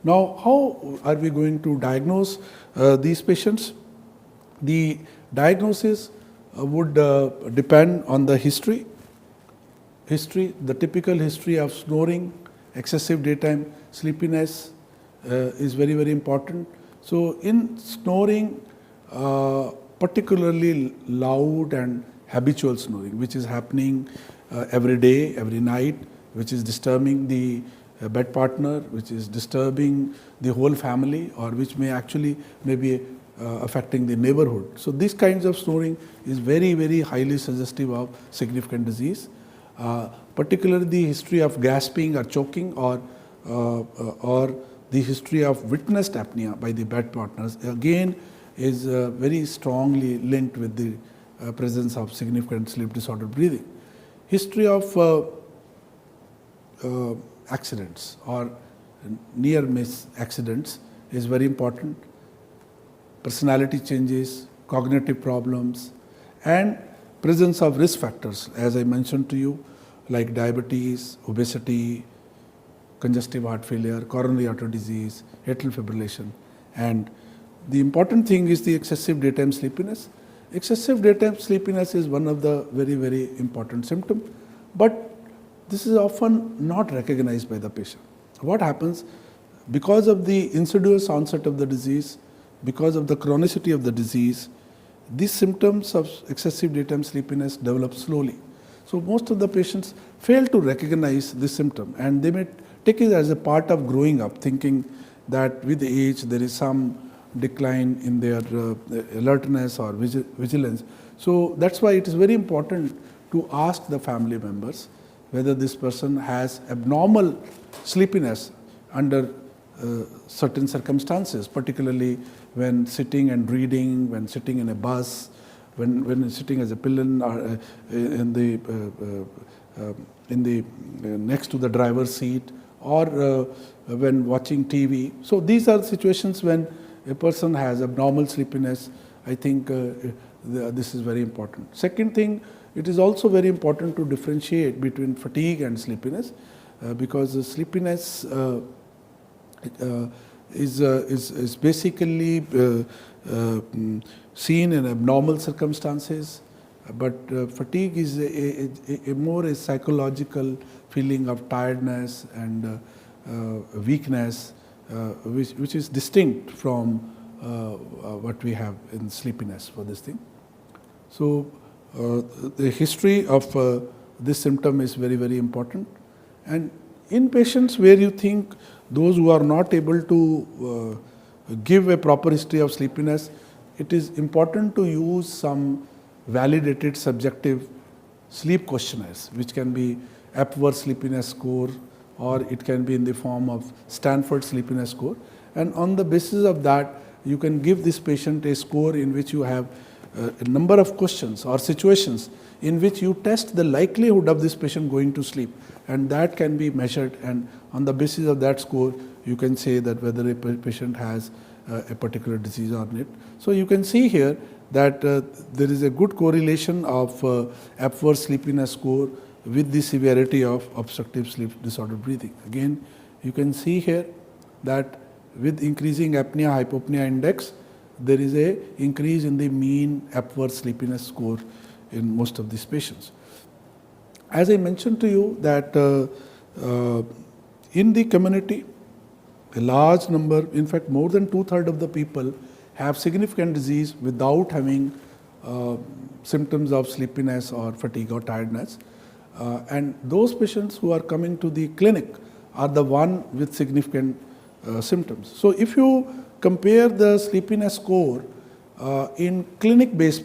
Now, how are we going to diagnose these patients? The diagnosis would depend on the history, the typical history of snoring, excessive daytime sleepiness is very, very important. So, in snoring, particularly loud and habitual snoring, which is happening every day, every night, which is disturbing the bed partner, which is disturbing the whole family, or which may actually maybe affecting the neighborhood. So, these kinds of snoring is very, very highly suggestive of significant disease. Particularly the history of gasping or choking, or the history of witnessed apnea by the bed partners, again is very strongly linked with the presence of significant sleep disordered breathing. History of accidents or near miss accidents is very important. Personality changes, cognitive problems, and presence of risk factors, as I mentioned to you, like diabetes, obesity, congestive heart failure, coronary artery disease, atrial fibrillation. And the important thing is the excessive daytime sleepiness. Excessive daytime sleepiness is one of the very, very important symptoms, but this is often not recognized by the patient. What happens? Because of the insidious onset of the disease, because of the chronicity of the disease, these symptoms of excessive daytime sleepiness develop slowly. So, most of the patients fail to recognize this symptom, and they may take it as a part of growing up, thinking that with age there is some decline in their alertness or vigilance. So, that is why it is very important to ask the family members whether this person has abnormal sleepiness under certain circumstances, particularly when sitting and reading, when sitting in a bus, when sitting as a pillion or in the next to the driver's seat, or when watching TV. So, these are situations when a person has abnormal sleepiness. I think this is very important. Second thing, it is also very important to differentiate between fatigue and sleepiness, because sleepiness is basically seen in abnormal circumstances, but fatigue is a more a psychological feeling of tiredness and weakness, which is distinct from what we have in sleepiness for this thing. So, the history of this symptom is very, very important. And in patients where you think those who are not able to give a proper history of sleepiness, it is important to use some validated subjective sleep questionnaires, which can be Epworth Sleepiness Score, or it can be in the form of Stanford Sleepiness Score. And on the basis of that, you can give this patient a score in which you have a number of questions or situations in which you test the likelihood of this patient going to sleep, and that can be measured, and on the basis of that score you can say that whether a patient has a particular disease or not. So, you can see here that there is a good correlation of Epworth Sleepiness Score with the severity of obstructive sleep disordered breathing. Again, you can see here that with increasing apnea hypopnea index, there is a increase in the mean Epworth Sleepiness Score in most of these patients. As I mentioned to you that in the community, a large number, in fact more than 2/3 of the people have significant disease without having symptoms of sleepiness or fatigue or tiredness. And those patients who are coming to the clinic are the one with significant symptoms. So, if you compare the sleepiness score in clinic-based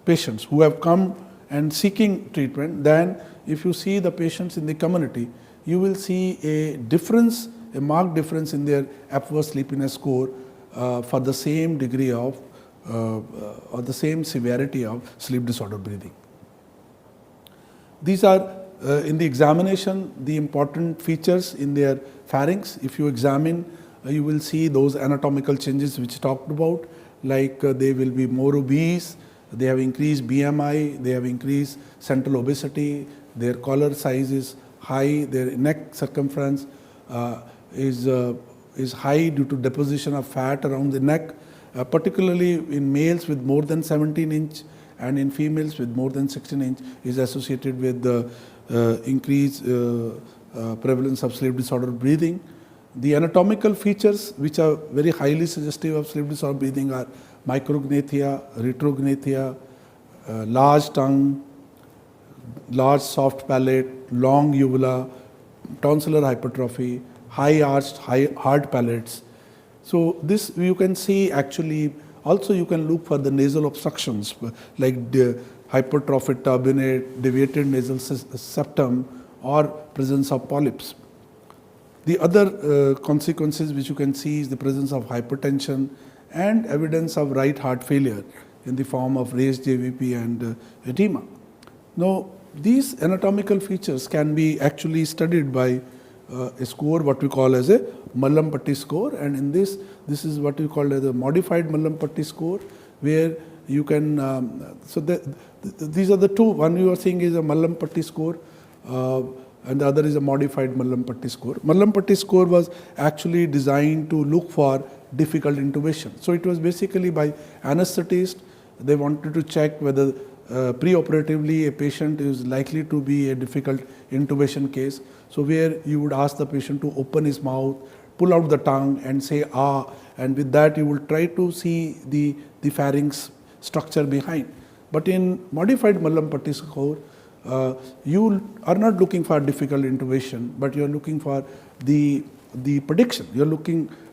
patients who have come and seeking treatment, then if you see the patients in the community, you will see a difference, a marked difference in their Epworth Sleepiness Score for the same degree of or the same severity of sleep disordered breathing. These are in the examination the important features in their pharynx. If you examine, you will see those anatomical changes which talked about, like they will be more obese, they have increased BMI, they have increased central obesity, their collar size is high, their neck circumference is is high due to deposition of fat around the neck, particularly in males with more than 17 inch and in females with more than 16 inch is associated with the increased prevalence of sleep disorder breathing. The anatomical features which are very highly suggestive of sleep disorder breathing are micrognathia, retrognathia, large tongue, large soft palate, long uvula, tonsillar hypertrophy, high arched, hard palates. So this you can see actually. Also you can look for the nasal obstructions like the hypertrophic turbinate, deviated nasal septum or presence of polyps. The other consequences which you can see is the presence of hypertension and evidence of right heart failure in the form of raised JVP and edema. Now, these anatomical features can be actually studied by a score what we call as a Mallampati score, and in this is what we call as a modified Mallampati score, where you can these are the two. One you are seeing is a Mallampati score, and the other is a modified Mallampati score. Mallampati score was actually designed to look for difficult intubation. So it was basically by anesthetist. They wanted to check whether preoperatively a patient is likely to be a difficult intubation case. So where you would ask the patient to open his mouth, pull out the tongue and say ah, and with that you will try to see the pharynx structure behind. But in modified Mallampati score, you are not looking for difficult intubation, but you are looking for the prediction.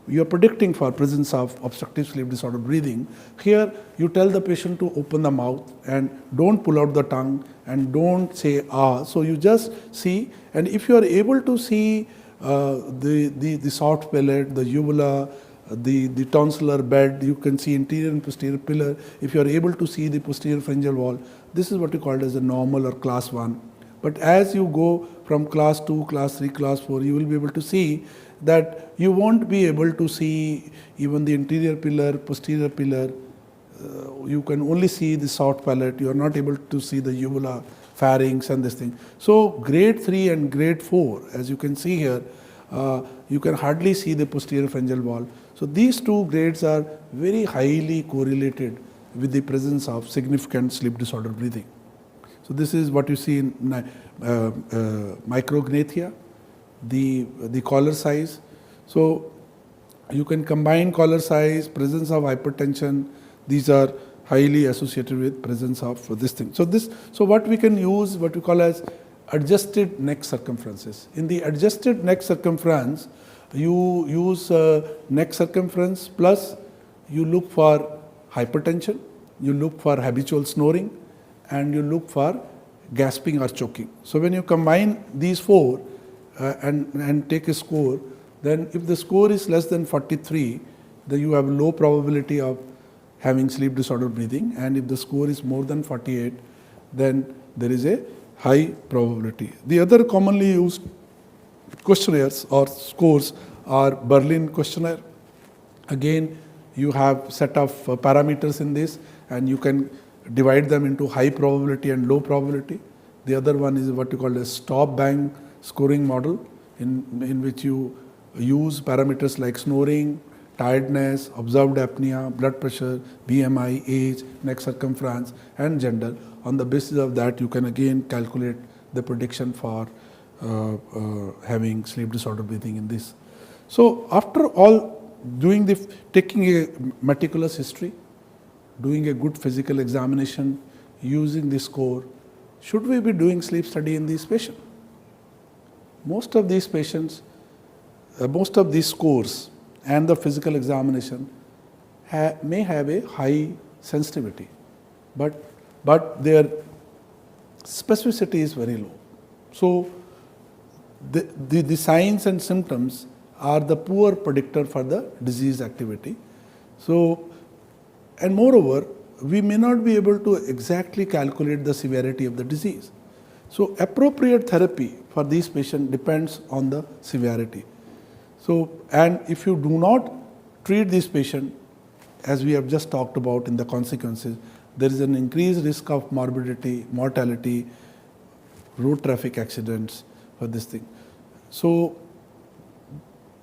You are predicting for presence of obstructive sleep disorder breathing. Here you tell the patient to open the mouth and don't pull out the tongue and don't say ah. So you just see, and if you are able to see the soft palate, the uvula, the tonsillar bed, you can see interior and posterior pillar. If you are able to see the posterior pharyngeal wall, this is what you call as a normal or class 1. But as you go from class 2, class 3, class 4, you will be able to see that you won't be able to see even the interior pillar, posterior pillar. You can only see the soft palate. You are not able to see the uvula, pharynx and this thing. So grade 3 and grade 4, as you can see here, you can hardly see the posterior pharyngeal wall. So these two grades are very highly correlated with the presence of significant sleep disorder breathing. So this is what you see in micrognathia, the collar size. So you can combine collar size, presence of hypertension. These are highly associated with presence of this thing. So what we can use, what we call as adjusted neck circumferences. In the adjusted neck circumference, you use neck circumference plus you look for hypertension, you look for habitual snoring, and you look for gasping or choking. So when you combine these four and take a score, then if the score is less than 43, then you have low probability of having sleep disorder breathing, and if the score is more than 48, then there is a high probability. The other commonly used questionnaires or scores are Berlin questionnaire. Again, you have set of parameters in this, and you can divide them into high probability and low probability. The other one is what you call a stop bang scoring model, in which you use parameters like snoring, tiredness, observed apnea, blood pressure, BMI, age, neck circumference and gender. On the basis of that, you can again calculate the prediction for having sleep disorder breathing in this. So after all, taking a meticulous history, doing a good physical examination, using the score, should we be doing sleep study in these patients? Most of these patients, most of these scores and the physical examination may have a high sensitivity, but their specificity is very low. So the signs and symptoms are the poor predictor for the disease activity. So, and moreover, we may not be able to exactly calculate the severity of the disease. So appropriate therapy for these patients depends on the severity. So, and if you do not treat this patient, as we have just talked about in the consequences, there is an increased risk of morbidity, mortality, road traffic accidents for this thing. So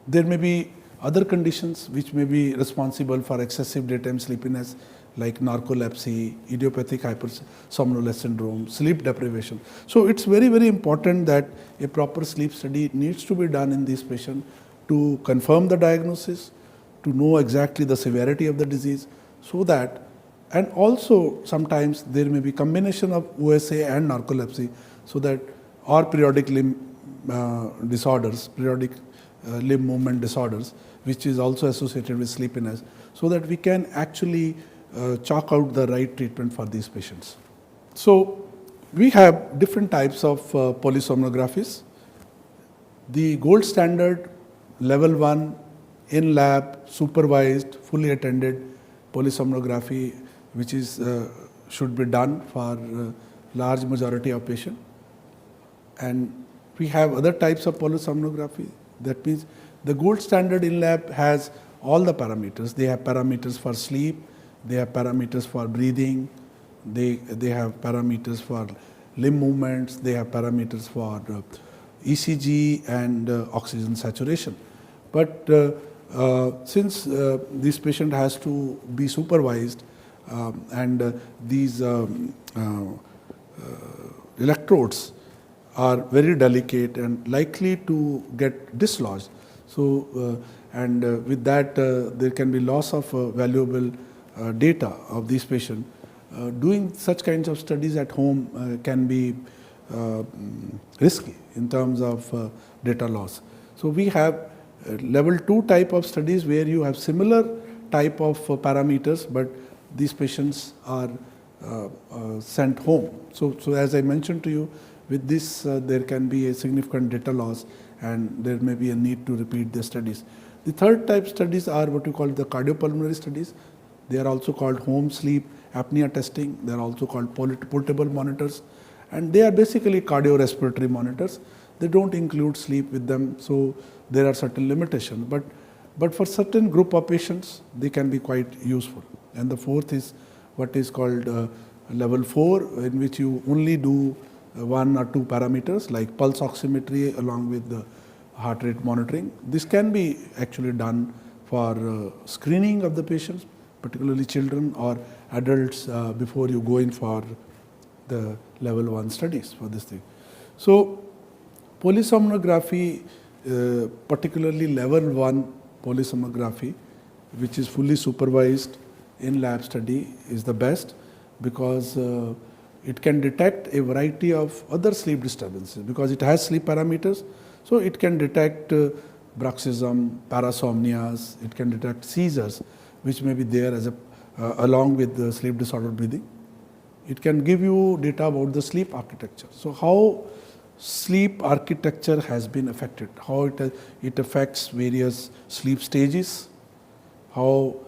there may be other conditions which may be responsible for excessive daytime sleepiness like narcolepsy, idiopathic hypersomnolence syndrome, sleep deprivation. So it's very, very important that a proper sleep study needs to be done in these patients to confirm the diagnosis, to know exactly the severity of the disease, so that, and also sometimes there may be combination of OSA and narcolepsy, so that, or periodic limb disorders, periodic limb movement disorders, which is also associated with sleepiness, so that we can actually chalk out the right treatment for these patients. So we have different types of polysomnographies. The gold standard level 1 in lab supervised fully attended polysomnography, which is should be done for large majority of patients. And we have other types of polysomnography. That means the gold standard in lab has all the parameters. They have parameters for sleep, they have parameters for breathing, they have parameters for limb movements, they have parameters for ECG and oxygen saturation. But since this patient has to be supervised and these electrodes are very delicate and likely to get dislodged. So, with that there can be loss of valuable data of these patients. Doing such kinds of studies at home can be risky in terms of data loss. So we have level 2 type of studies where you have similar type of parameters, but these patients are sent home. So as I mentioned to you, with this there can be a significant data loss and there may be a need to repeat the studies. The third type studies are what we call the cardiopulmonary studies. They are also called home sleep apnea testing. They are also called portable monitors, and they are basically cardiorespiratory monitors. They don't include sleep with them, so there are certain limitations. But for certain group of patients, they can be quite useful. And the fourth is what is called level 4, in which you only do 1 or 2 parameters like pulse oximetry along with the heart rate monitoring. This can be actually done for screening of the patients, particularly children or adults, before you go in for the level 1 studies for this thing. So polysomnography, particularly level 1 polysomnography, which is fully supervised in lab study, is the best, because it can detect a variety of other sleep disturbances because it has sleep parameters. So it can detect bruxism, parasomnias, it can detect seizures, which may be there as along with the sleep disordered breathing. It can give you data about the sleep architecture. So how sleep architecture has been affected, how it affects various sleep stages, how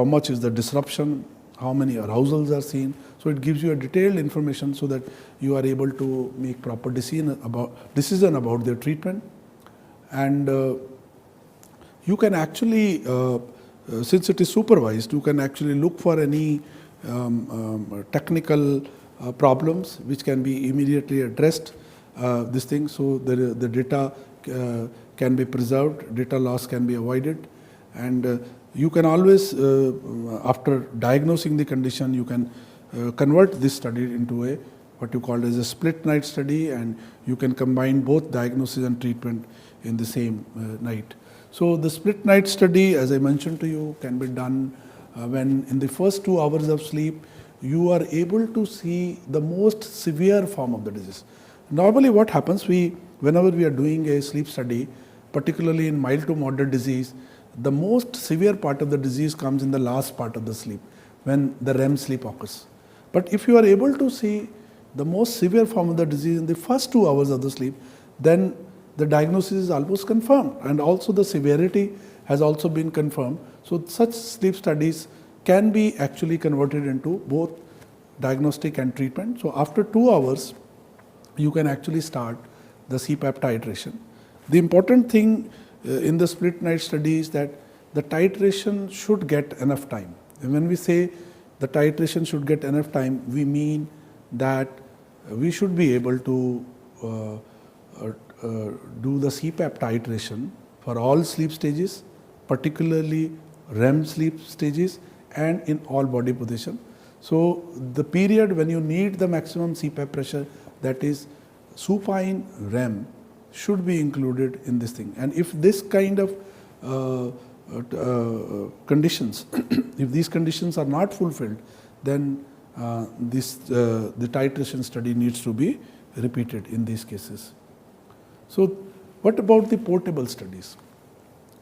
much is the disruption, how many arousals are seen. So it gives you a detailed information so that you are able to make proper decision about their treatment. And you can actually, since it is supervised, you can actually look for any technical problems which can be immediately addressed. This thing, so the data can be preserved, data loss can be avoided, and you can always, after diagnosing the condition, you can convert this study into a what you call as a split night study, and you can combine both diagnosis and treatment in the same night. So the split night study, as I mentioned to you, can be done when in the first 2 hours of sleep you are able to see the most severe form of the disease. Normally what happens, whenever we are doing a sleep study, particularly in mild to moderate disease, the most severe part of the disease comes in the last part of the sleep, when the REM sleep occurs. But if you are able to see the most severe form of the disease in the first 2 hours of the sleep, then the diagnosis is almost confirmed, and also the severity has also been confirmed. So such sleep studies can be actually converted into both diagnostic and treatment. So after 2 hours, you can actually start the CPAP titration. The important thing in the split night study is that the titration should get enough time. And when we say the titration should get enough time, we mean that we should be able to do the CPAP titration for all sleep stages particularly REM sleep stages and in all body position. So the period when you need the maximum CPAP pressure, that is supine REM, should be included in this thing. And if this kind of conditions, if these conditions are not fulfilled, then the titration study needs to be repeated in these cases. So what about the portable studies?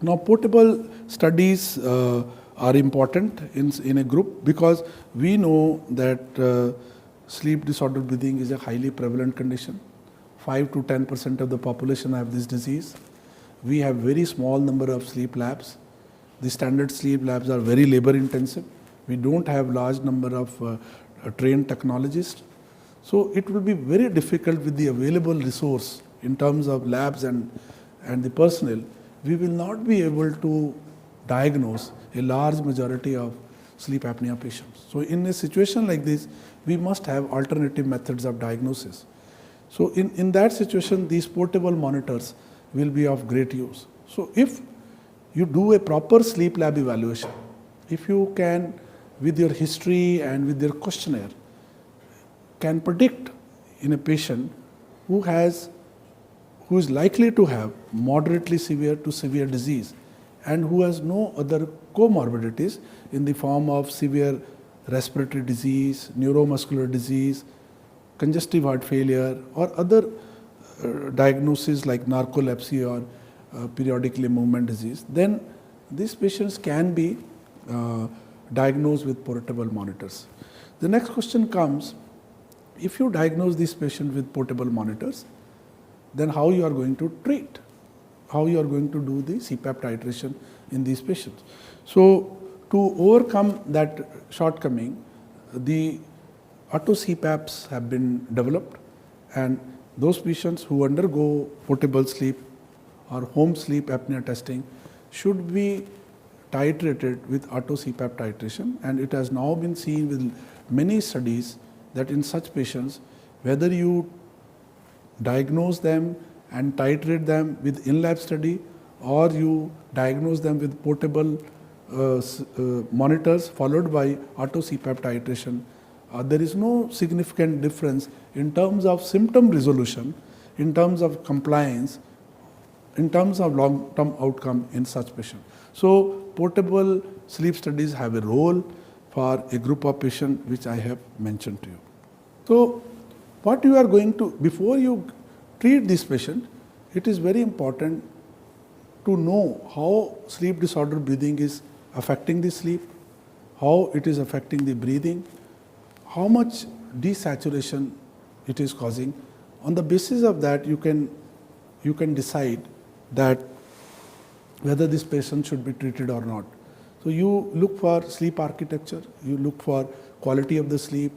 Now portable studies are important in a group, because we know that sleep disordered breathing is a highly prevalent condition. 5 to 10% of the population have this disease. We have very small number of sleep labs. The standard sleep labs are very labor intensive. We don't have large number of trained technologists. So it will be very difficult with the available resource in terms of labs and the personnel. We will not be able to diagnose a large majority of sleep apnea patients. So in a situation like this, we must have alternative methods of diagnosis. So in that situation, these portable monitors will be of great use. So if you do a proper sleep lab evaluation, if you can, with your history and with your questionnaire, can predict in a patient who is likely to have moderately severe to severe disease and who has no other comorbidities in the form of severe respiratory disease, neuromuscular disease, congestive heart failure, or other diagnoses like narcolepsy or periodically movement disease, then these patients can be diagnosed with portable monitors. The next question comes, if you diagnose this patient with portable monitors, then how you are going to treat, how you are going to do the CPAP titration in these patients. So to overcome that shortcoming, the auto CPAPs have been developed, and those patients who undergo portable sleep or home sleep apnea testing should be titrated with auto CPAP titration. And it has now been seen with many studies that in such patients, whether you diagnose them and titrate them with in-lab study, or you diagnose them with portable monitors followed by auto CPAP titration, there is no significant difference in terms of symptom resolution, in terms of compliance, in terms of long-term outcome in such patients. So portable sleep studies have a role for a group of patients which I have mentioned to you. So what you are going to, before you treat this patient, it is very important to know how sleep disordered breathing is affecting the sleep, how it is affecting the breathing, how much desaturation it is causing. On the basis of that, you can decide that whether this patient should be treated or not. So you look for sleep architecture, you look for quality of the sleep,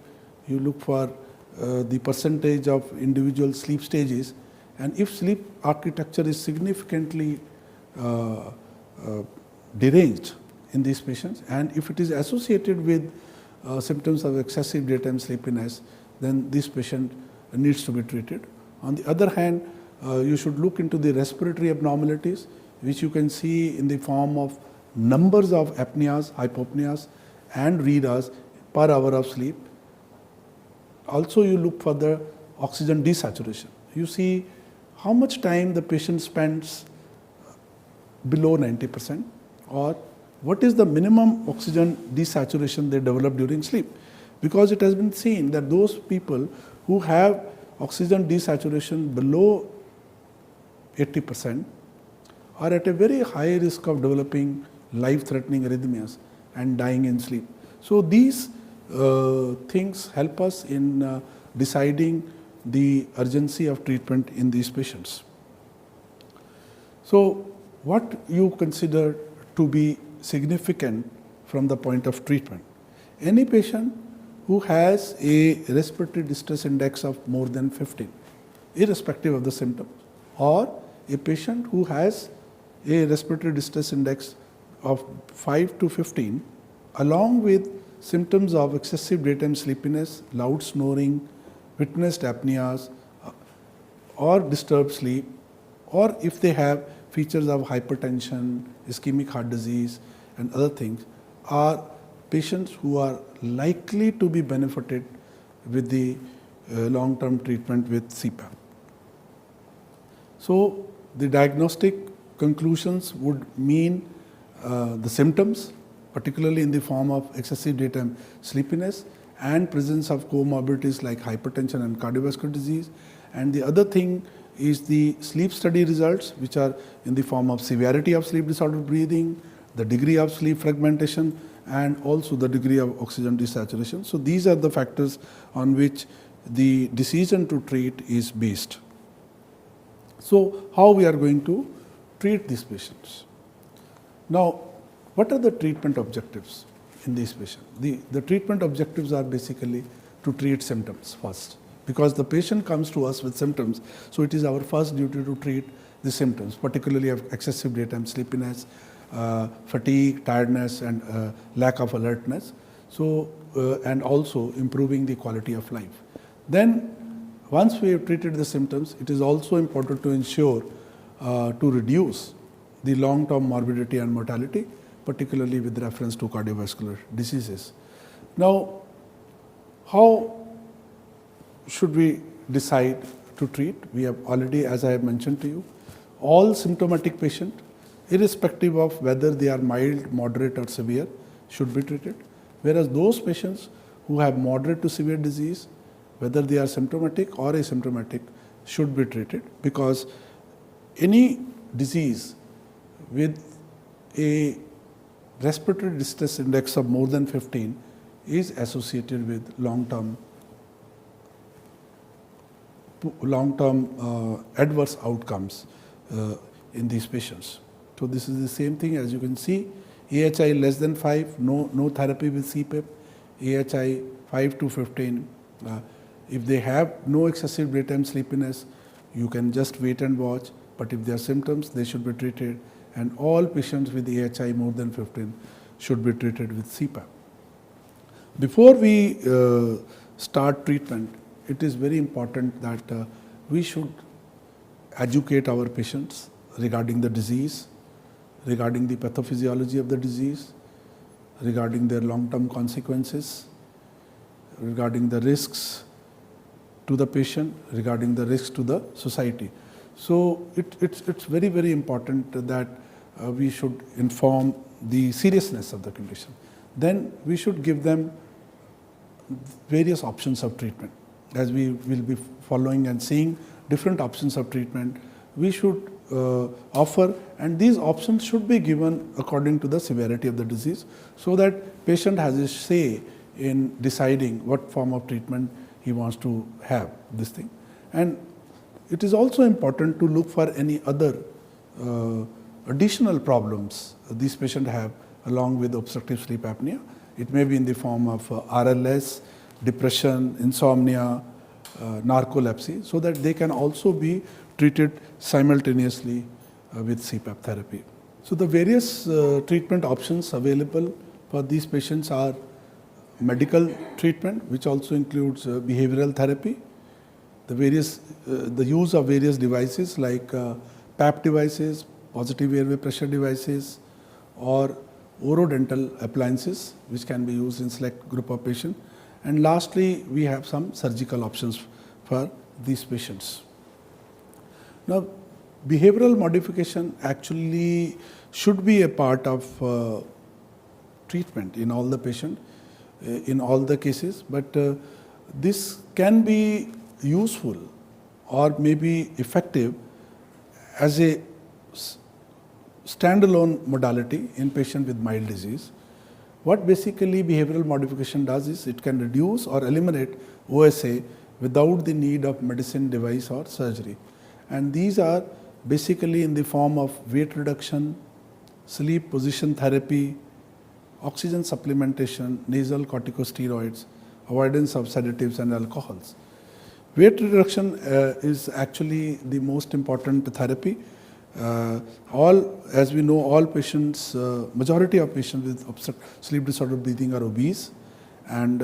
you look for the percentage of individual sleep stages, and if sleep architecture is significantly deranged in these patients, and if it is associated with symptoms of excessive daytime sleepiness, then this patient needs to be treated. On the other hand, you should look into the respiratory abnormalities, which you can see in the form of numbers of apneas, hypopneas, and RERAs per hour of sleep. Also, you look for the oxygen desaturation. You see how much time the patient spends below 90%, or what is the minimum oxygen desaturation they develop during sleep. Because it has been seen that those people who have oxygen desaturation below 80% are at a very high risk of developing life-threatening arrhythmias and dying in sleep. So these things help us in deciding the urgency of treatment in these patients. So what you consider to be significant from the point of treatment? Any patient who has a respiratory distress index of more than 15, irrespective of the symptoms, or a patient who has a respiratory distress index of 5 to 15, along with symptoms of excessive daytime sleepiness, loud snoring, witnessed apneas, or disturbed sleep, or if they have features of hypertension, ischemic heart disease, and other things are patients who are likely to be benefited with the long-term treatment with CPAP. So the diagnostic conclusions would mean the symptoms, particularly in the form of excessive daytime sleepiness and presence of comorbidities like hypertension and cardiovascular disease. And the other thing is the sleep study results, which are in the form of severity of sleep disordered breathing, the degree of sleep fragmentation, and also the degree of oxygen desaturation. So these are the factors on which the decision to treat is based. So how we are going to treat these patients? Now, what are the treatment objectives in these patients? The treatment objectives are basically to treat symptoms first, because the patient comes to us with symptoms, so it is our first duty to treat the symptoms, particularly of excessive daytime sleepiness, fatigue, tiredness, and lack of alertness. So, and also improving the quality of life. Then, once we have treated the symptoms, it is also important to ensure to reduce the long-term morbidity and mortality, particularly with reference to cardiovascular diseases. Now, how should we decide to treat? We have already, as I have mentioned to you, all symptomatic patients, irrespective of whether they are mild, moderate, or severe, should be treated. Whereas those patients who have moderate to severe disease, whether they are symptomatic or asymptomatic, should be treated, because any disease with a respiratory distress index of more than 15 is associated with long-term adverse outcomes in these patients. So this is the same thing, as you can see. AHI less than 5, no therapy with CPAP. AHI 5 to 15. If they have no excessive daytime sleepiness, you can just wait and watch. But if there are symptoms, they should be treated. And all patients with AHI more than 15 should be treated with CPAP. Before we start treatment, it is very important that we should educate our patients regarding the disease, regarding the pathophysiology of the disease, regarding their long-term consequences, regarding the risks to the patient, regarding the risks to the society. So it's very, very important that we should inform the seriousness of the condition. Then we should give them various options of treatment. As we will be following and seeing different options of treatment, we should offer, and these options should be given according to the severity of the disease, so that patient has a say in deciding what form of treatment he wants to have this thing. And it is also important to look for any other additional problems these patients have along with obstructive sleep apnea. It may be in the form of RLS, depression, insomnia, narcolepsy, so that they can also be treated simultaneously with CPAP therapy. So the various treatment options available for these patients are medical treatment, which also includes behavioral therapy, the use of various devices like PAP devices, positive airway pressure devices, or orodental appliances, which can be used in select group of patients. And lastly, we have some surgical options for these patients. Now, behavioral modification actually should be a part of treatment in all the patients, in all the cases, but this can be useful or maybe effective as a standalone modality in patients with mild disease. What basically behavioral modification does is it can reduce or eliminate OSA without the need of medicine, device, or surgery. And these are basically in the form of weight reduction, sleep position therapy, oxygen supplementation, nasal corticosteroids, avoidance of sedatives and alcohols. Weight reduction is actually the most important therapy. As we know, all patients, majority of patients with obstructive sleep disorder breathing are obese, and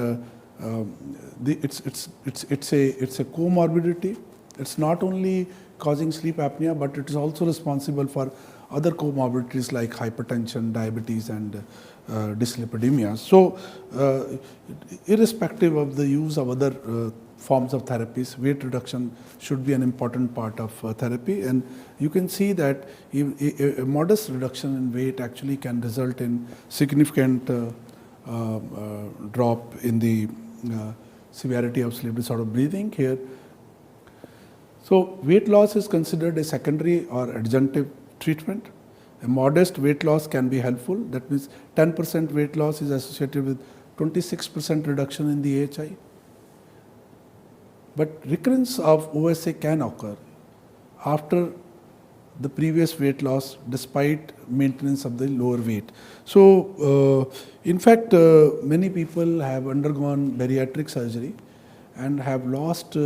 it's a comorbidity. It's not only causing sleep apnea, but it is also responsible for other comorbidities like hypertension, diabetes, and dyslipidemia. So, irrespective of the use of other forms of therapies, weight reduction should be an important part of therapy. And you can see that a modest reduction in weight actually can result in significant drop in the severity of sleep disorder breathing here. So, weight loss is considered a secondary or adjunctive treatment. A modest weight loss can be helpful. That means 10% weight loss is associated with 26% reduction in the AHI. But recurrence of OSA can occur after the previous weight loss despite maintenance of the lower weight. So, in fact, many people have undergone bariatric surgery and have lost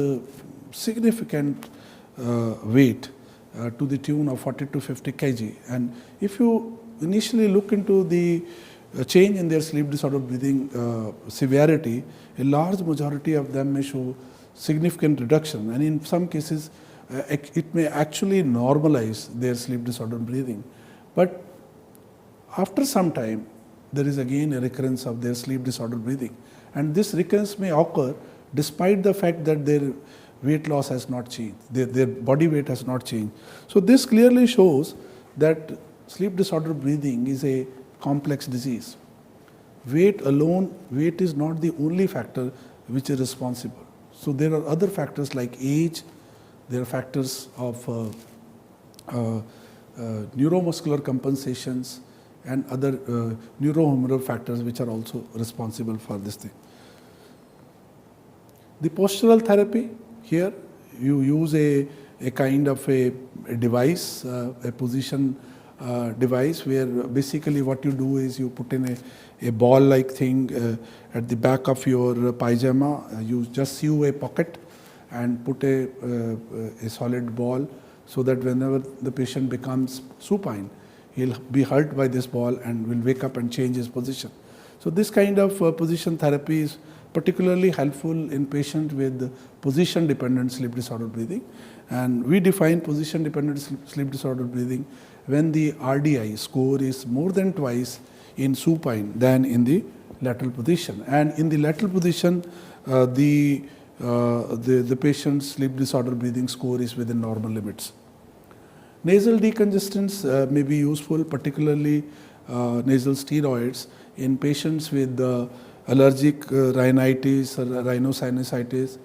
significant weight to the tune of 40 to 50 kg. And if you initially look into the change in their sleep disorder breathing severity, a large majority of them may show significant reduction, and in some cases it may actually normalize their sleep disorder breathing. But after some time, there is again a recurrence of their sleep disorder breathing, and this recurrence may occur despite the fact that their weight loss has not changed, their body weight has not changed. So this clearly shows that sleep disorder breathing is a complex disease. Weight alone, weight is not the only factor which is responsible. So there are other factors like age, there are factors of neuromuscular compensations and other neurohumoral factors which are also responsible for this thing. The postural therapy, here you use a kind of a device, a position device, where basically what you do is you put in a ball-like thing at the back of your pajama. You just sew a pocket and put a solid ball, so that whenever the patient becomes supine, he'll be hurt by this ball and will wake up and change his position. So this kind of position therapy is particularly helpful in patients with position-dependent sleep disorder breathing. And we define position-dependent sleep disorder breathing when the RDI score is more than twice in supine than in the lateral position. And in the lateral position, the patient's sleep disorder breathing score is within normal limits. Nasal decongestants may be useful, particularly nasal steroids, in patients with allergic rhinitis or rhinosinusitis,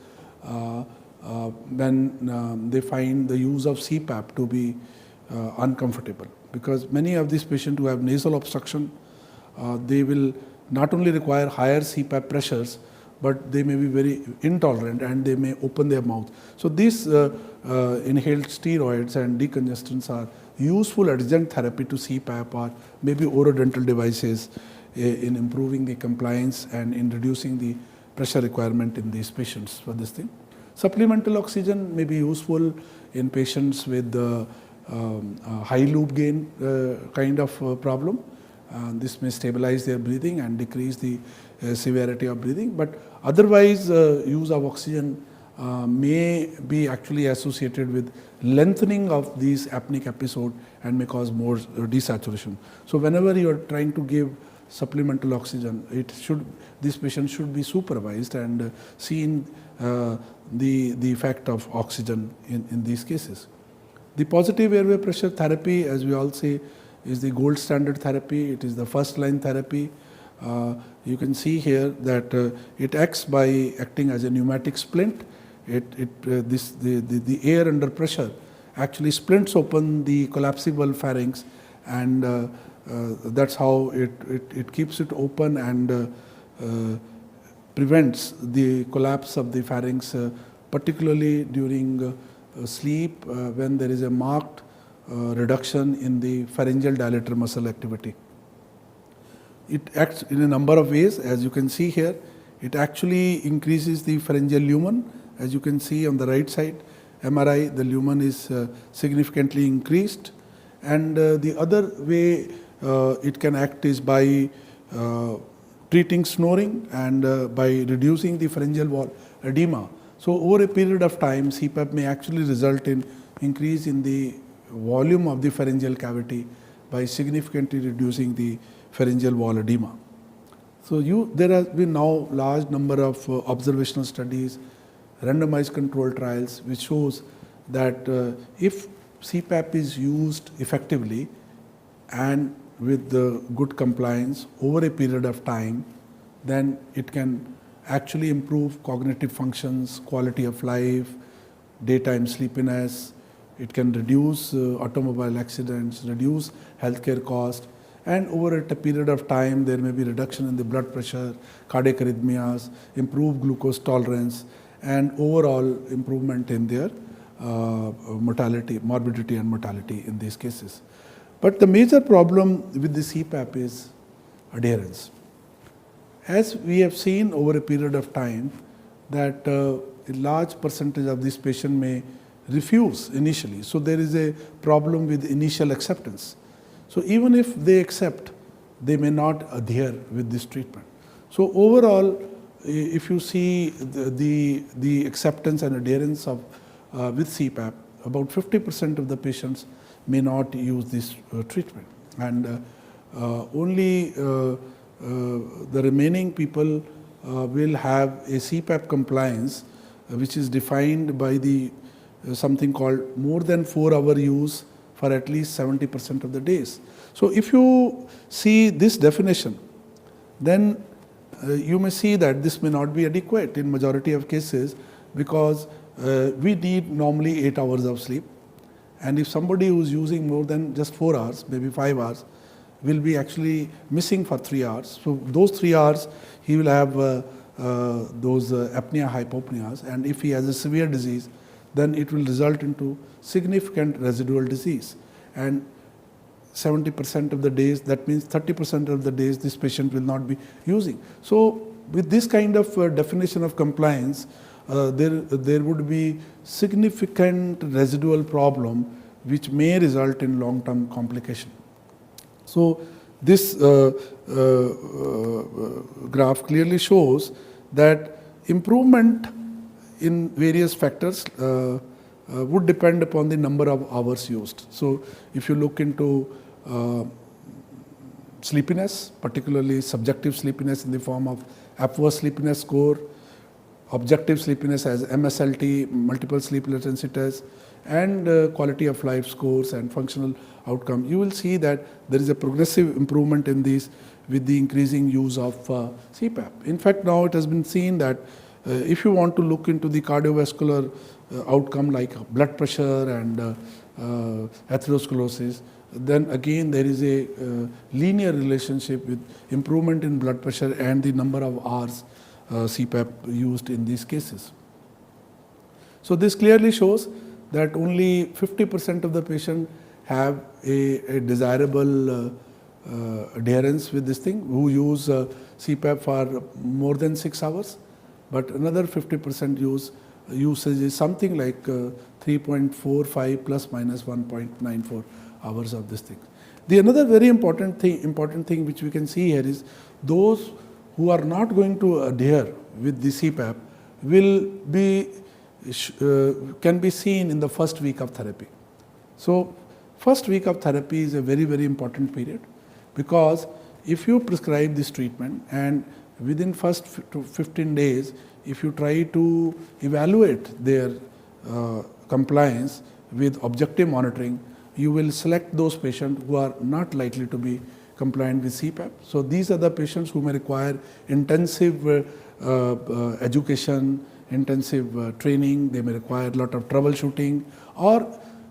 when they find the use of CPAP to be uncomfortable. Because many of these patients who have nasal obstruction, they will not only require higher CPAP pressures, but they may be very intolerant and they may open their mouth. So these inhaled steroids and decongestants are useful adjunct therapy to CPAP or maybe orodental devices in improving the compliance and in reducing the pressure requirement in these patients for this thing. Supplemental oxygen may be useful in patients with high loop gain kind of problem. This may stabilize their breathing and decrease the severity of breathing, but otherwise use of oxygen may be actually associated with lengthening of these apneic episode and may cause more desaturation. So whenever you are trying to give supplemental oxygen, this patient should be supervised and seen the effect of oxygen in these cases. The positive airway pressure therapy, as we all say, is the gold standard therapy. It is the first line therapy. You can see here that it acts by acting as a pneumatic splint. The air under pressure actually splints open the collapsible pharynx, and that's how it keeps it open and prevents the collapse of the pharynx, particularly during sleep when there is a marked reduction in the pharyngeal dilator muscle activity. It acts in a number of ways, as you can see here. It actually increases the pharyngeal lumen. As you can see on the right side, MRI, the lumen is significantly increased. And the other way it can act is by treating snoring and by reducing the pharyngeal wall edema. So over a period of time, CPAP may actually result in increase in the volume of the pharyngeal cavity by significantly reducing the pharyngeal wall edema. So there has been now large number of observational studies, randomized control trials, which shows that if CPAP is used effectively and with the good compliance over a period of time, then it can actually improve cognitive functions, quality of life, daytime sleepiness. It can reduce automobile accidents, reduce healthcare cost, and over a period of time there may be reduction in the blood pressure, cardiac arrhythmias, improved glucose tolerance, and overall improvement in their mortality, morbidity and mortality in these cases. But the major problem with the CPAP is adherence. As we have seen over a period of time that a large percentage of these patients may refuse initially. So there is a problem with initial acceptance. So even if they accept, they may not adhere with this treatment. So overall, if you see the acceptance and adherence of with CPAP, about 50% of the patients may not use this treatment, and only the remaining people will have a CPAP compliance, which is defined by the something called more than 4-hour use for at least 70% of the days. So if you see this definition, then you may see that this may not be adequate in majority of cases, because we need normally 8 hours of sleep, and if somebody who is using more than just 4 hours, maybe 5 hours, will be actually missing for 3 hours. So those 3 hours he will have those apnea hypopneas, and if he has a severe disease, then it will result into significant residual disease. And 70% of the days, that means 30% of the days this patient will not be using. So with this kind of definition of compliance, there would be significant residual problem which may result in long-term complication. So this graph clearly shows that improvement in various factors would depend upon the number of hours used. So if you look into sleepiness, particularly subjective sleepiness in the form of Epworth Sleepiness Score, objective sleepiness as MSLT, multiple sleep latency tests, and quality of life scores and functional outcome, you will see that there is a progressive improvement in these with the increasing use of CPAP. In fact, now it has been seen that if you want to look into the cardiovascular outcome like blood pressure and atherosclerosis, then again there is a linear relationship with improvement in blood pressure and the number of hours CPAP used in these cases. So this clearly shows that only 50% of the patient have a desirable adherence with this thing, who use CPAP for more than 6 hours, but another 50% usage is something like 3.45 plus minus 1.94 hours of this thing. The another very important thing which we can see here is those who are not going to adhere with the CPAP will be can be seen in the first week of therapy. So first week of therapy is a very, very important period, because if you prescribe this treatment and within first 15 days, if you try to evaluate their compliance with objective monitoring, you will select those patients who are not likely to be compliant with CPAP. So these are the patients who may require intensive education, intensive training, they may require a lot of troubleshooting, or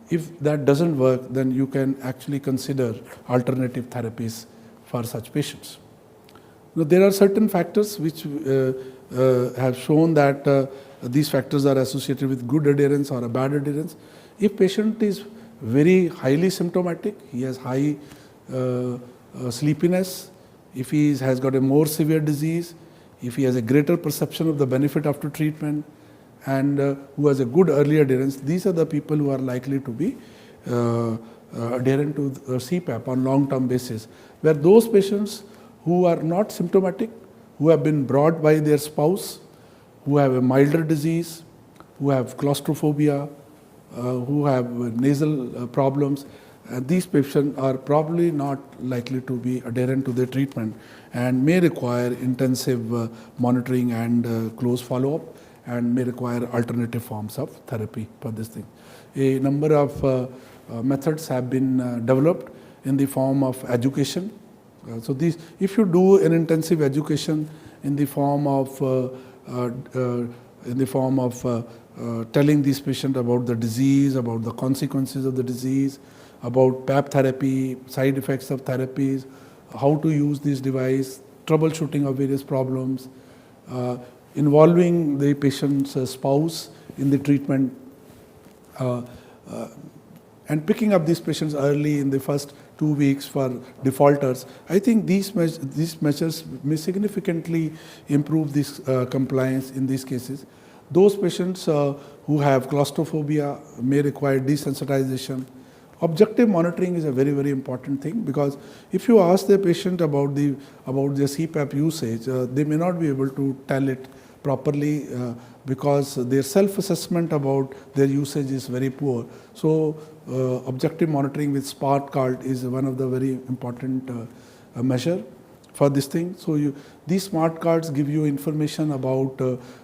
if that doesn't work, then you can actually consider alternative therapies for such patients. Now, there are certain factors which have shown that these factors are associated with good adherence or a bad adherence. If patient is very highly symptomatic, he has high sleepiness, if he has got a more severe disease, if he has a greater perception of the benefit after treatment, and who has a good early adherence, these are the people who are likely to be adherent to CPAP on long-term basis. Where those patients who are not symptomatic, who have been brought by their spouse, who have a milder disease, who have claustrophobia, who have nasal problems, these patients are probably not likely to be adherent to their treatment and may require intensive monitoring and close follow-up, and may require alternative forms of therapy for this thing. A number of methods have been developed in the form of education. So these, if you do an intensive education in the form of telling these patients about the disease, about the consequences of the disease, about PAP therapy, side effects of therapies, how to use this device, troubleshooting of various problems, involving the patient's spouse in the treatment, and picking up these patients early in the first 2 weeks for defaulters. I think these measures may significantly improve this compliance in these cases. Those patients who have claustrophobia may require desensitization. Objective monitoring is a very, very important thing, because if you ask the patient about their CPAP usage, they may not be able to tell it properly because their self-assessment about their usage is very poor. So objective monitoring with SMART card is one of the very important measure for this thing. So these SMART cards give you information about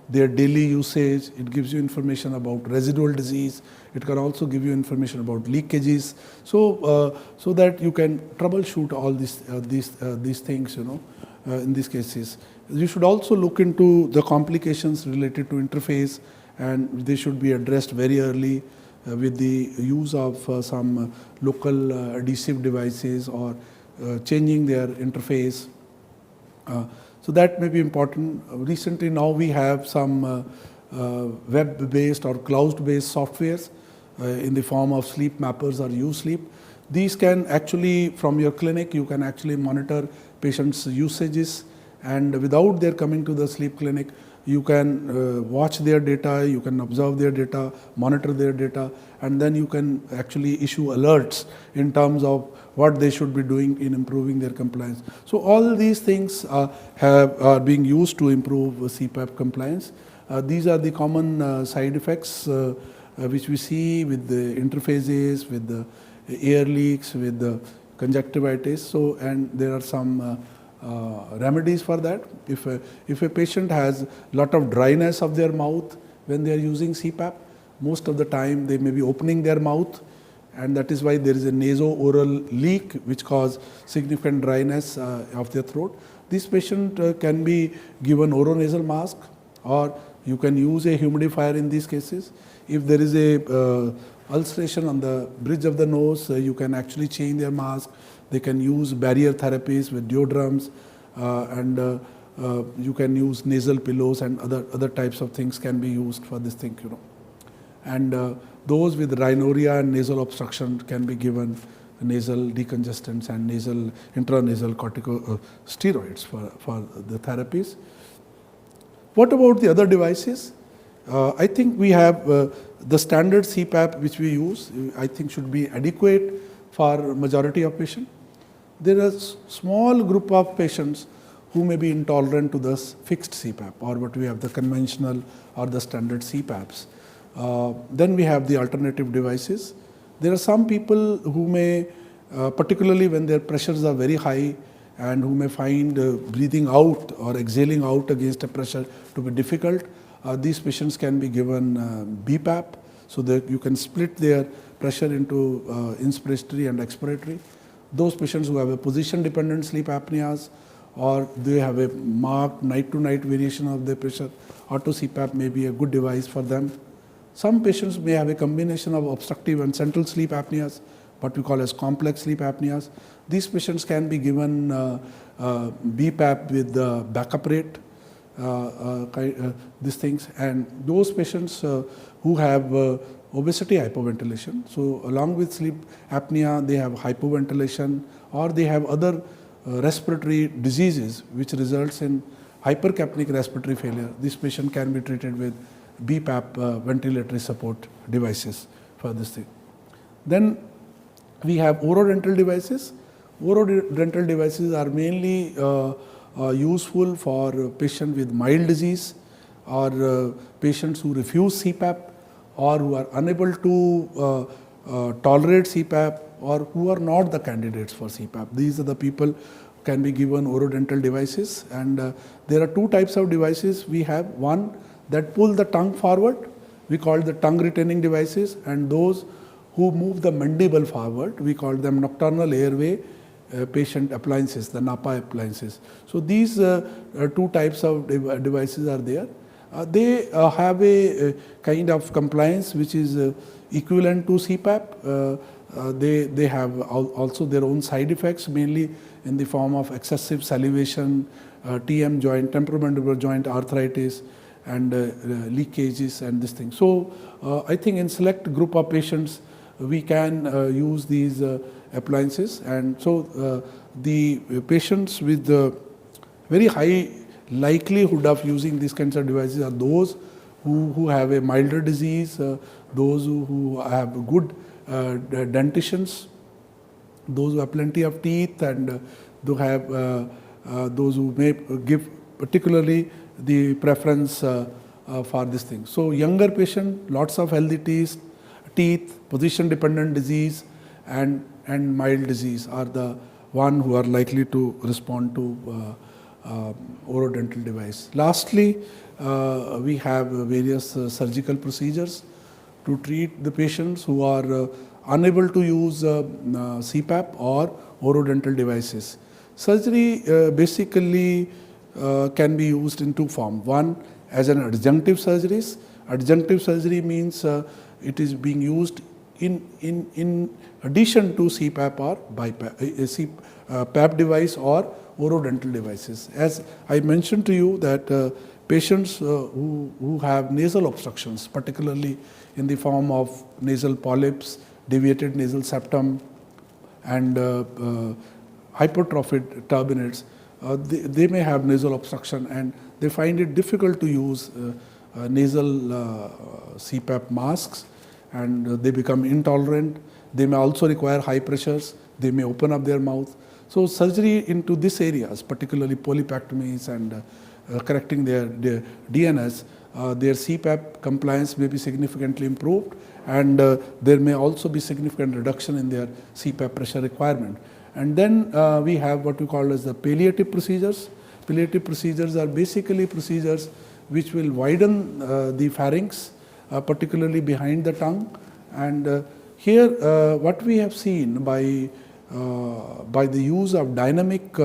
their daily usage. It gives you information about residual disease. It can also give you information about leakages. So so that you can troubleshoot all these things, in these cases. You should also look into the complications related to interface, and they should be addressed very early with the use of some local adhesive devices or changing their interface. So that may be important. Recently now we have some web-based or cloud-based softwares in the form of sleep mappers or U-Sleep. These can actually, from your clinic, you can actually monitor patients' usages, and without their coming to the sleep clinic, you can watch their data, you can observe their data, monitor their data, and then you can actually issue alerts in terms of what they should be doing in improving their compliance. So all these things are being used to improve CPAP compliance. These are the common side effects which we see with the interfaces, with the air leaks, with the conjunctivitis. So, and there are some remedies for that. If a patient has a lot of dryness of their mouth when they are using CPAP, most of the time they may be opening their mouth, and that is why there is a naso-oral leak which cause significant dryness of their throat. This patient can be given oronasal mask, or you can use a humidifier in these cases. If there is a ulceration on the bridge of the nose, you can actually change their mask. They can use barrier therapies with deodorants, and you can use nasal pillows, and other types of things can be used for this thing, And those with rhinorrhea and nasal obstruction can be given nasal decongestants and intranasal corticosteroids for the therapies. What about the other devices? I think we have the standard CPAP which we use, I think should be adequate for majority of patients. There is a small group of patients who may be intolerant to this fixed CPAP, or what we have the conventional or the standard CPAPs. Then we have the alternative devices. There are some people who may, particularly when their pressures are very high, and who may find breathing out or exhaling out against a pressure to be difficult. These patients can be given BPAP, so that you can split their pressure into inspiratory and expiratory. Those patients who have a position-dependent sleep apneas, or they have a marked night-to-night variation of their pressure, auto CPAP may be a good device for them. Some patients may have a combination of obstructive and central sleep apneas, what we call as complex sleep apneas. These patients can be given BPAP with backup rate, these things. And those patients who have obesity hypoventilation, so along with sleep apnea, they have hypoventilation, or they have other respiratory diseases which results in hypercapnic respiratory failure. This patient can be treated with BPAP ventilatory support devices for this thing. Then we have orodental devices. Orodental devices are mainly useful for patients with mild disease, or patients who refuse CPAP, or who are unable to tolerate CPAP, or who are not the candidates for CPAP. These are the people who can be given orodental devices, and there are two types of devices we have. One that pull the tongue forward, we call the tongue retaining devices, and those who move the mandible forward, we call them nocturnal airway patient appliances, the NAPA appliances. So these two types of devices are there. They have a kind of compliance which is equivalent to CPAP. They have also their own side effects, mainly in the form of excessive salivation, TM joint, temporomandibular joint arthritis, and leakages and this thing. So I think in select group of patients we can use these appliances, and so the patients with very high likelihood of using these kinds of devices are those who have a milder disease, those who have good dentitions, those who have plenty of teeth, and those who may give particularly the preference for this thing. So younger patient, lots of healthy teeth, position dependent disease, and mild disease are the one who are likely to respond to orodental device. Lastly, we have various surgical procedures to treat the patients who are unable to use CPAP or orodental devices. Surgery basically can be used in two forms. One, as an adjunctive surgeries. Adjunctive surgery means it is being used in addition to CPAP or PAP device or orodental devices. As I mentioned to you that patients who have nasal obstructions, particularly in the form of nasal polyps, deviated nasal septum, and hypertrophied turbinates, they may have nasal obstruction and they find it difficult to use nasal CPAP masks, and they become intolerant. They may also require high pressures. They may open up their mouth. So surgery into these areas, particularly polypectomies and correcting their DNS, their CPAP compliance may be significantly improved, and there may also be significant reduction in their CPAP pressure requirement. And then we have what we call as the palliative procedures. Palliative procedures are basically procedures which will widen the pharynx, particularly behind the tongue. And here what we have seen by the use of dynamic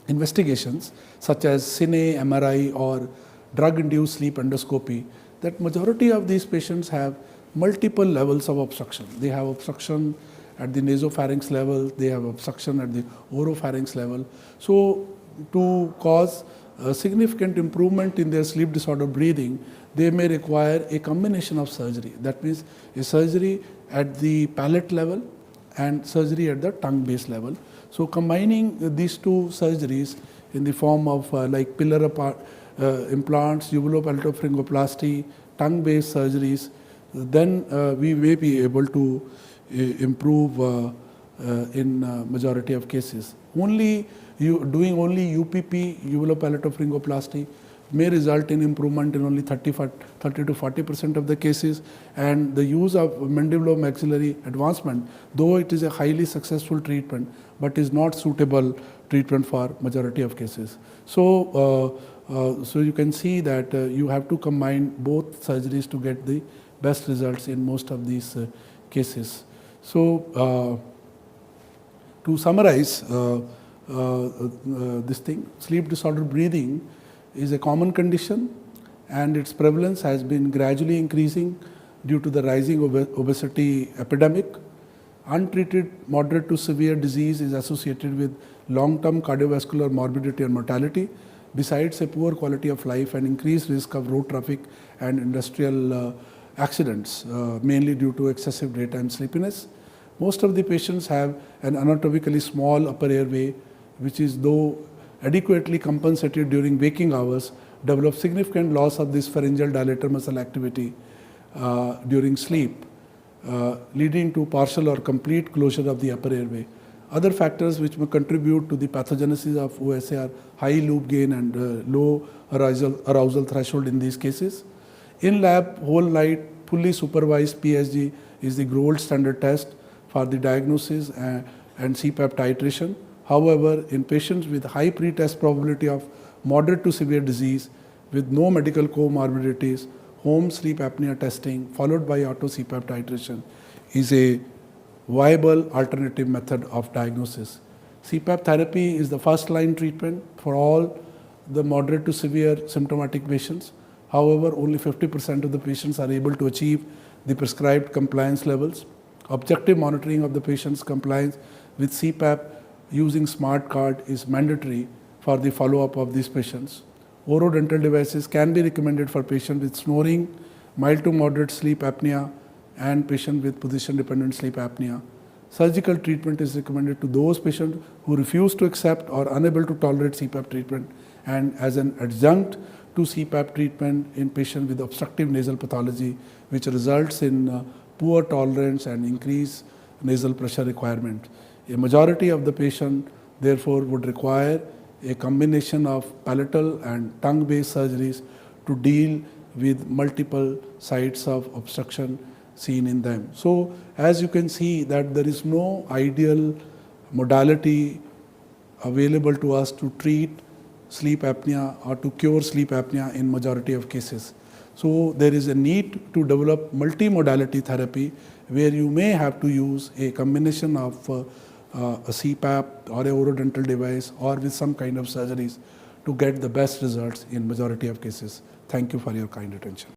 investigations such as cine, MRI, or drug-induced sleep endoscopy, that majority of these patients have multiple levels of obstruction. They have obstruction at the nasopharynx level, they have obstruction at the oropharynx level. So to cause a significant improvement in their sleep disorder breathing, they may require a combination of surgery. That means a surgery at the palate level and surgery at the tongue base level. So combining these two surgeries in the form of like pillar implants, uvulopalatopharyngoplasty, tongue-based surgeries, then we may be able to improve in majority of cases. Doing only UPP, uvulopalatopharyngoplasty, may result in improvement in only 30 to 40% of the cases, and the use of mandibulomaxillary advancement, though it is a highly successful treatment, but is not suitable treatment for majority of cases. So, so you can see that you have to combine both surgeries to get the best results in most of these cases. So, to summarize this thing, sleep disorder breathing is a common condition, and its prevalence has been gradually increasing due to the rising obesity epidemic. Untreated moderate to severe disease is associated with long-term cardiovascular morbidity and mortality, besides a poor quality of life and increased risk of road traffic and industrial accidents, mainly due to excessive daytime sleepiness. Most of the patients have an anatomically small upper airway, which is, though adequately compensated during waking hours, develop significant loss of this pharyngeal dilator muscle activity during sleep, leading to partial or complete closure of the upper airway. Other factors which may contribute to the pathogenesis of OSA are high loop gain and low arousal threshold in these cases. In lab whole night fully supervised PSG is the gold standard test for the diagnosis and CPAP titration. However, in patients with high pretest probability of moderate to severe disease with no medical comorbidities, home sleep apnea testing followed by auto CPAP titration is a viable alternative method of diagnosis. CPAP therapy is the first line treatment for all the moderate to severe symptomatic patients. However, only 50% of the patients are able to achieve the prescribed compliance levels. Objective monitoring of the patient's compliance with CPAP using smart card is mandatory for the follow-up of these patients. Orodental devices can be recommended for patients with snoring, mild to moderate sleep apnea, and patients with position-dependent sleep apnea. Surgical treatment is recommended to those patients who refuse to accept or unable to tolerate CPAP treatment, and as an adjunct to CPAP treatment in patients with obstructive nasal pathology, which results in poor tolerance and increased nasal pressure requirement. A majority of the patient therefore would require a combination of palatal and tongue-based surgeries to deal with multiple sites of obstruction seen in them. So as you can see that there is no ideal modality available to us to treat sleep apnea or to cure sleep apnea in majority of cases. So there is a need to develop multimodality therapy where you may have to use a combination of a CPAP or a orodental device or with some kind of surgeries to get the best results in majority of cases. Thank you for your kind attention.